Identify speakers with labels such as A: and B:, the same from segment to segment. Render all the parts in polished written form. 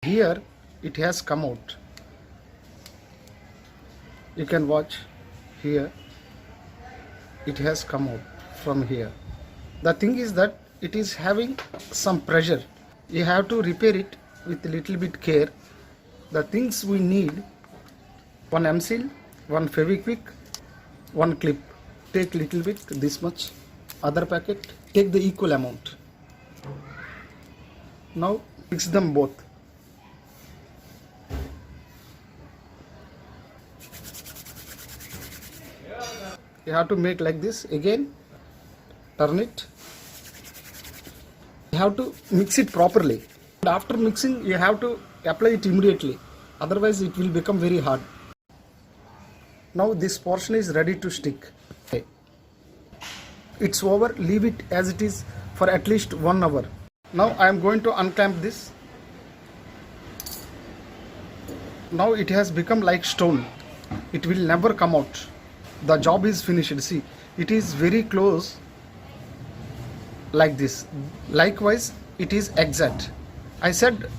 A: Here it has come out. You can watch here. It has come out from here. The thing is that it is having some pressure. You have to repair it with little bit care. The things we need: one M-seal, one Fevikwik, one clip. Take little bit, this much. Other packet, take the equal amount. Now mix them both. You have to make like this. Again turn it. You have to mix it properly. And after mixing, you have to apply it immediately, otherwise it will become very hard. Now this portion is ready to stick. Okay. It's over. Leave it as it is for at least 1 hour. Now I am going to unclamp this. Now it has become like stone. It will never come out. The job is finished. See, it is very close like this. Likewise, it is exact. I said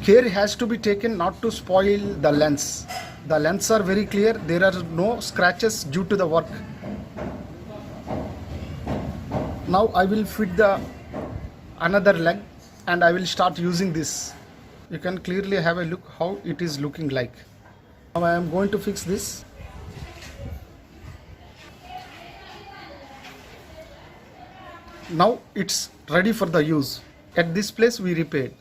A: care has to be taken not to spoil the lens. The lens are very clear. There are no scratches due to the work. Now I will fit the another leg and I will start using this. You can clearly have a look how it is looking like. Now I am going to fix this. Now it's ready for the use. At this place we repaired.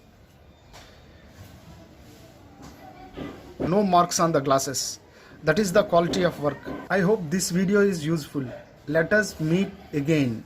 A: No marks on the glasses. That is the quality of work. I hope this video is useful. Let us meet again.